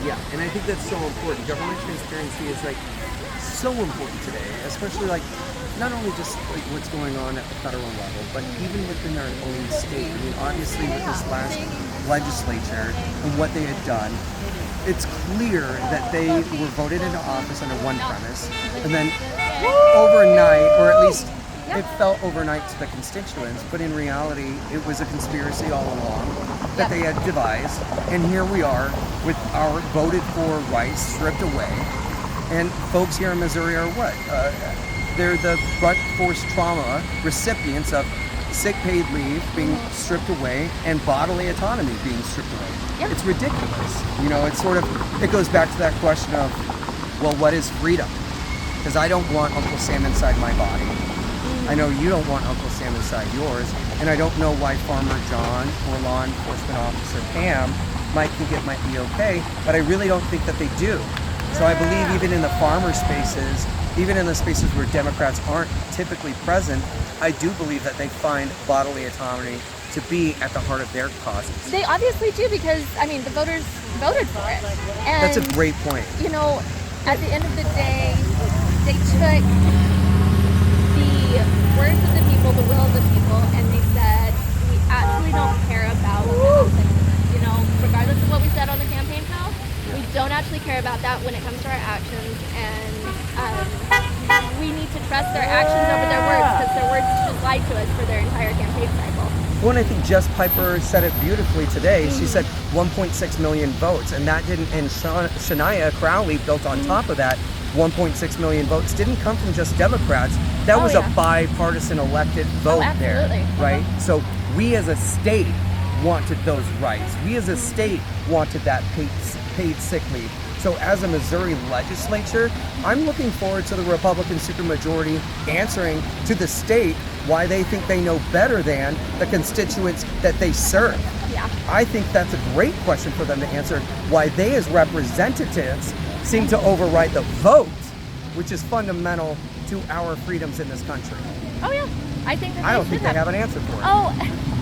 Yeah, and I think that's so important. Government transparency is like so important today, especially like not only just like what's going on at the federal level, but even within our own state. I mean, obviously with this last legislature and what they had done, it's clear that they were voted into office under one premise, and then overnight, or at least it felt overnight to the constituents, but in reality, it was a conspiracy all along that they had devised. And here we are with our voted for rights stripped away. And folks here in Missouri are what? They're the blunt force trauma recipients of sick paid leave being stripped away and bodily autonomy being stripped away. Yep. It's ridiculous. You know, it's sort of, it goes back to that question of, well, what is freedom? Because I don't want Uncle Sam inside my body. I know you don't want Uncle Sam inside yours, and I don't know why Farmer John or Law Enforcement Officer Pam might think it might be okay, but I really don't think that they do. So I believe even in the farmer spaces, even in the spaces where Democrats aren't typically present, I do believe that they find bodily autonomy to be at the heart of their causes. They obviously do because, I mean, the voters voted for it. And, that's a great point. You know, at the end of the day, they took the words of the people, the will of the people, and they said, we actually don't care about what happens. You know, regardless of what we said on the campaign trail, we don't actually care about that when it comes to our actions, and we need to trust their actions over their words because their words just lied to us for their entire campaign cycle. Well, and I think Jess Piper said it beautifully today. She said 1.6 million votes, and that didn't, and Shania Crowley built on top of that. 1.6 million votes didn't come from just Democrats. That was a bipartisan elected vote there, right? So we as a state wanted those rights. We as a state wanted that paid sick leave. So as a Missouri legislature, I'm looking forward to the Republican supermajority answering to the state why they think they know better than the constituents that they serve. Yeah. I think that's a great question for them to answer, why they as representatives seem to override the vote, which is fundamental to our freedoms in this country. Oh yeah, I think that I don't think they have an answer for it. Oh,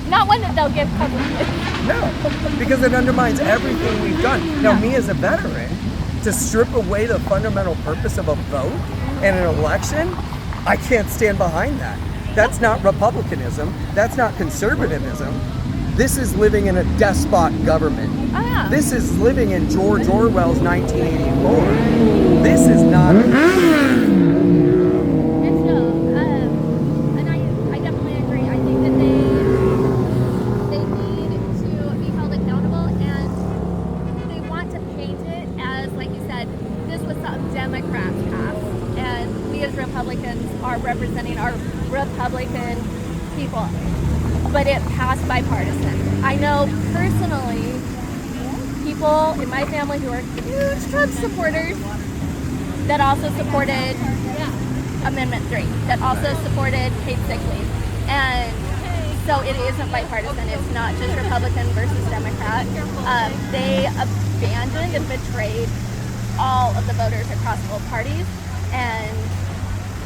not one that they'll give publicly. No, because it undermines everything we've done. Now, me as a veteran, to strip away the fundamental purpose of a vote and an election, I can't stand behind that. That's not republicanism. That's not conservatism. This is living in a despot government. Oh, yeah. This is living in George Orwell's 1984. This is not... It's no, and I definitely agree. I think that they need to be held accountable, and they want to paint it as, like you said, this was something Democrats passed, and we as Republicans are representing our Republican people. But it passed bipartisan. I know personally people in my family who are huge Trump supporters that also supported Amendment 3, that also supported paid sick leave. And so it isn't bipartisan. It's not just Republican versus Democrat. They abandoned and betrayed all of the voters across both parties. And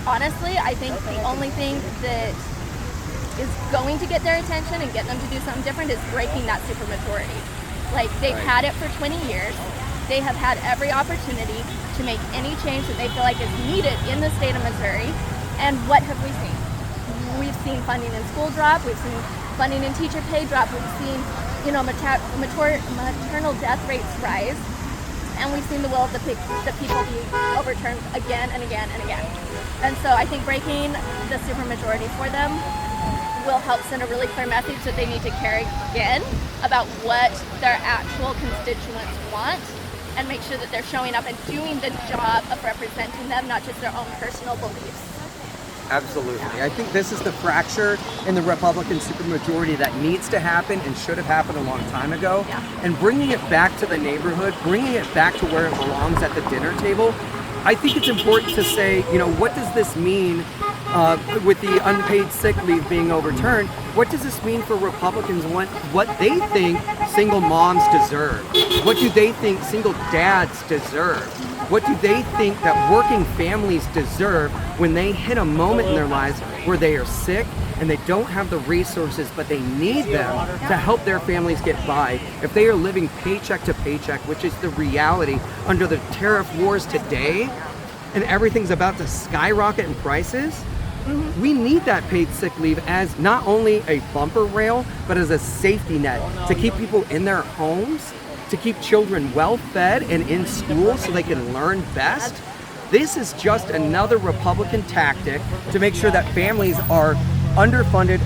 honestly, I think the only thing that is going to get their attention and get them to do something different is breaking that supermajority. Like, they've had it for 20 years. They have had every opportunity to make any change that they feel like is needed in the state of Missouri. And what have we seen? We've seen funding in school drop. We've seen funding in teacher pay drop. We've seen, you know, maternal death rates rise. And we've seen the will of the people be overturned again and again and again. And so I think breaking the supermajority for them will help send a really clear message that they need to carry again about what their actual constituents want, and make sure that they're showing up and doing the job of representing them, not just their own personal beliefs. Absolutely. I think this is the fracture in the Republican supermajority that needs to happen and should have happened a long time ago. Yeah. And bringing it back to the neighborhood, bringing it back to where it belongs at the dinner table, I think it's important to say, you know, what does this mean with the unpaid sick leave being overturned? What does this mean for Republicans, what they think single moms deserve? What do they think single dads deserve? What do they think that working families deserve when they hit a moment in their lives where they are sick and they don't have the resources, but they need them to help their families get by? If they are living paycheck to paycheck, which is the reality under the tariff wars today, and everything's about to skyrocket in prices, we need that paid sick leave as not only a bumper rail, but as a safety net to keep people in their homes, to keep children well fed and in school so they can learn best. This is just another Republican tactic to make sure that families are underfunded,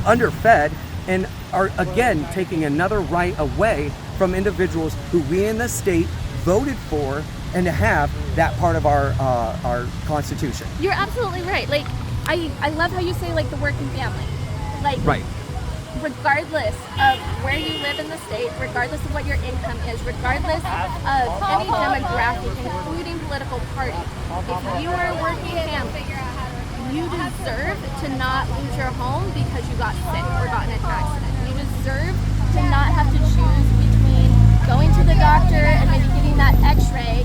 underfed, and are again taking another right away from individuals who we in the state voted for and to have that part of our Constitution. You're absolutely right. Like, I love how you say, like, the working family. Like, right. Regardless of where you live in the state, regardless of what your income is, regardless of any demographic, including political party, if you are a working family, you deserve to not lose your home because you got sick or got in an accident. You deserve to not have to choose between going to the doctor and maybe getting that x-ray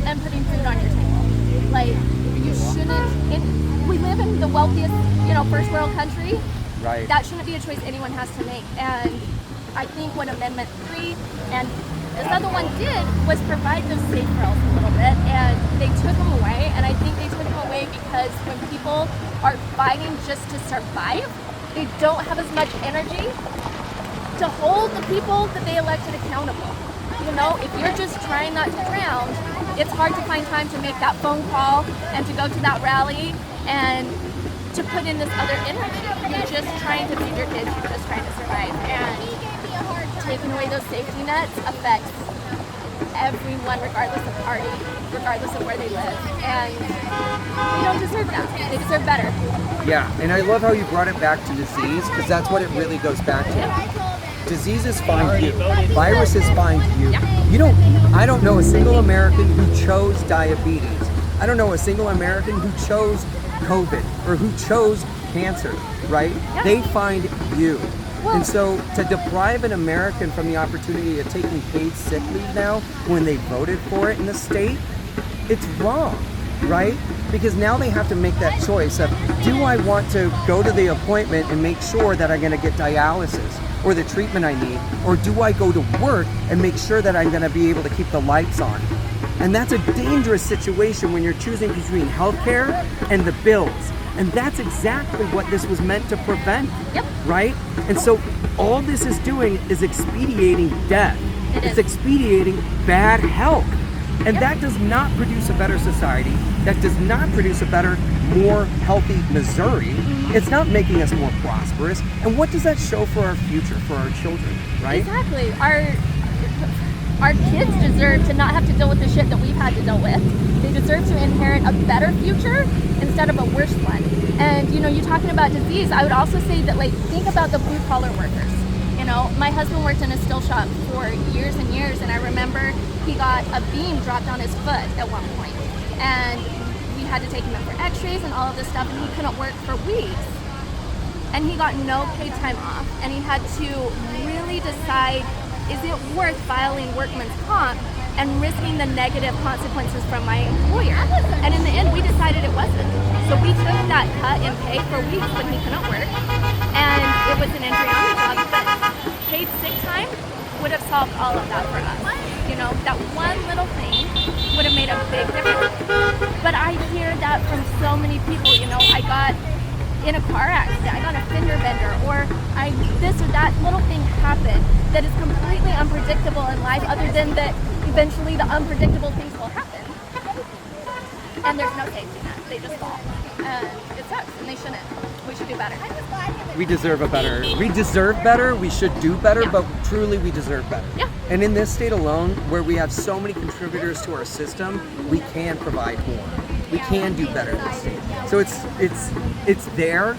and putting food on your table. Like, you shouldn't, we live in the wealthiest, first world country. Right. That shouldn't be a choice anyone has to make. And I think what Amendment 3 and this other one did was provide those safe rails a little bit, and they took them away. And I think they took them away because when people are fighting just to survive, they don't have as much energy to hold the people that they elected accountable. If you're just trying not to drown, it's hard to find time to make that phone call and to go to that rally and to put in this other energy. You're just trying to feed your kids, you're just trying to survive. And taking away those safety nets affects everyone, regardless of party, regardless of where they live. And they don't deserve that. They deserve better. Yeah, and I love how you brought it back to disease, because that's what it really goes back to. Diseases find you. Viruses find you. I don't know a single American who chose diabetes. I don't know a single American who chose COVID or who chose cancer, right? Yep. They find you. And so to deprive an American from the opportunity of taking paid sick leave now when they voted for it in the state, it's wrong, right? Because now they have to make that choice of, do I want to go to the appointment and make sure that I'm going to get dialysis or the treatment I need, or do I go to work and make sure that I'm going to be able to keep the lights on? And that's a dangerous situation when you're choosing between healthcare and the bills. And that's exactly what this was meant to prevent, right? And so all this is doing is expediting death. It's expediting bad health. And that does not produce a better society. That does not produce a better, more healthy Missouri. It's not making us more prosperous. And what does that show for our future, for our children, right? Exactly. Our kids deserve to not have to deal with the shit that we've had to deal with. They deserve to inherit a better future instead of a worse one. And you talking about disease, I would also say that, like, think about the blue collar workers. My husband worked in a still shop for years and years, and I remember he got a beam dropped on his foot at one point, and we had to take him in for x-rays and all of this stuff, and he couldn't work for weeks. And he got no paid time off, and he had to really decide, is it worth filing workman's comp and risking the negative consequences from my employer? And in the end, we decided it wasn't. So we took that cut in pay for weeks when he couldn't work, and it was an injury on the job, but paid sick time would have solved all of that for us. That one little thing would have made a big difference. But I hear that from so many people. I got in a car accident, I got a fender bender, or this or that little thing happened that is completely unpredictable in life, other than that eventually the unpredictable things will happen. And there's no safety net. They just fall. And it sucks, and they shouldn't. We should do better. We deserve better. We deserve better. We should do better, but truly we deserve better. Yeah. And in this state alone, where we have so many contributors to our system, we can provide more. We can do better in this state. So it's there,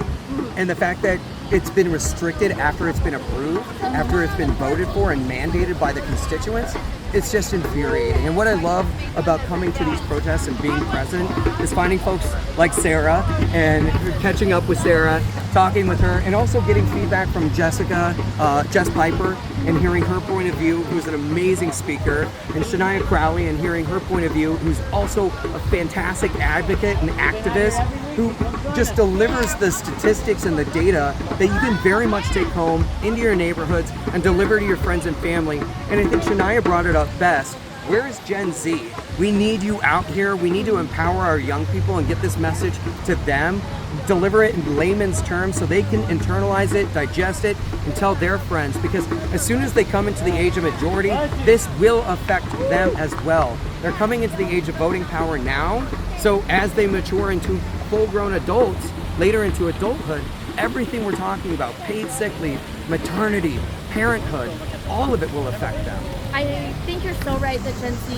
and the fact that it's been restricted after it's been approved, after it's been voted for and mandated by the constituents, it's just infuriating. And what I love about coming to these protests and being present is finding folks like Sarah and catching up with Sarah, talking with her, and also getting feedback from Jess Piper, and hearing her point of view, who's an amazing speaker, and Shania Crowley, and hearing her point of view, who's also a fantastic advocate and activist, who just delivers the statistics and the data that you can very much take home into your neighborhoods and deliver to your friends and family. And I think Shania brought it up best. Where is Gen Z? We need you out here. We need to empower our young people and get this message to them, deliver it in layman's terms so they can internalize it, digest it, and tell their friends. Because as soon as they come into the age of majority, this will affect them as well. They're coming into the age of voting power now, so as they mature into full-grown adults, later into adulthood, everything we're talking about, paid sick leave, maternity, parenthood, all of it will affect them. I think you're so right that Gen Z,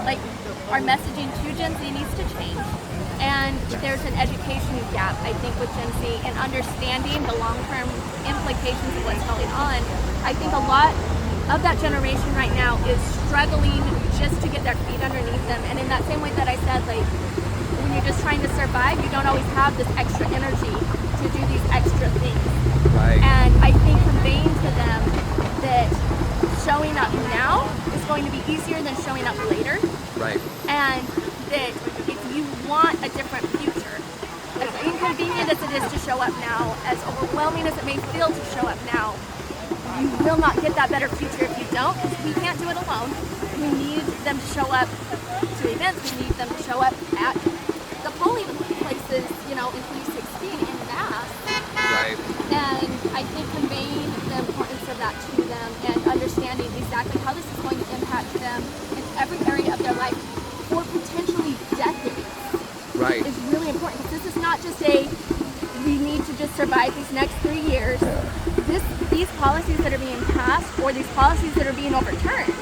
like, our messaging to Gen Z needs to change. And there's an education gap, I think, with Gen Z in understanding the long-term implications of what's going on. I think a lot of that generation right now is struggling just to get their feet underneath them. And in that same way that I said, like, when you're just trying to survive, you don't always have this extra energy to do these extra things. Right. And I think conveying to them that showing up now is going to be easier than showing up later. Right. And that if you want a different future, as inconvenient as it is to show up now, as overwhelming as it may feel to show up now, you will not get that better future if you don't, because we can't do it alone. We need them to show up to events, we need them to show up at the polling places, you know, in 2016 in mass. Right. And I think conveying the importance of that to them and understanding exactly how this is going to impact them in every area of their life for potentially decades, Right. is really important. Because this is not just a, we need to just survive these next 3 years. These policies that are being passed or these policies that are being overturned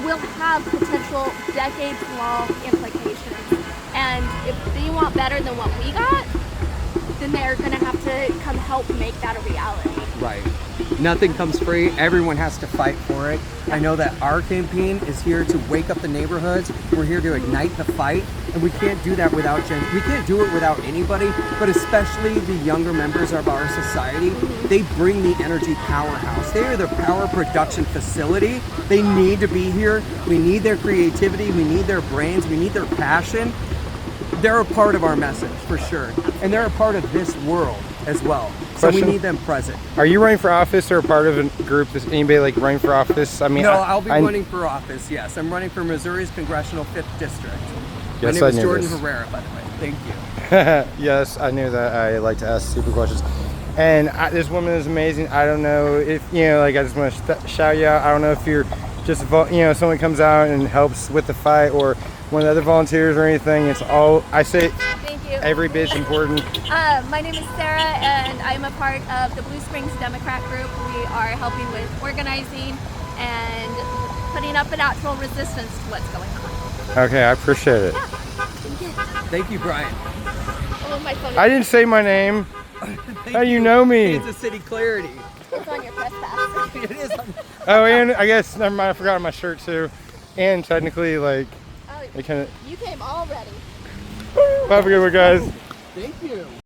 will have potential decades-long implications. And if they want better than what we got, then they're going to have to come help make that a reality. Right. Nothing comes free. Everyone has to fight for it. I know that our campaign is here to wake up the neighborhoods. We're here to ignite the fight, and we can't do that without we can't do it without anybody, but especially the younger members of our society. They bring the energy powerhouse. They are the power production facility. They need to be here. We need their creativity. We need their brains. We need their passion. They're a part of our message, for sure. And they're a part of this world as well. So we need them present. Are you running for office or a part of a group? Is anybody like running for office? I mean, no, I'll be running for office, yes. I'm running for Missouri's Congressional 5th District. My name is Jordan Herrera, by the way. Thank you. Yes, I knew that. I like to ask stupid questions. And this woman is amazing. I don't know if, you know, like, I just want to shout you out. I don't know if you're just, you know, someone comes out and helps with the fight or one of the other volunteers or anything. It's all, I say, every bit's important. My name is Sarah, and I'm a part of the Blue Springs Democrat group. We are helping with organizing and putting up an actual resistance to what's going on. Okay, I appreciate it. Yeah. Thank you. Thank you, Brian. Oh, my phone is I didn't say my name. How do you know me? Kansas City Clarity. it's on your press pass. It is on. Oh, and I guess, never mind, I forgot my shirt too. And technically, like, Oh, it kind of. you came all ready. Have a good one, guys. Thank you.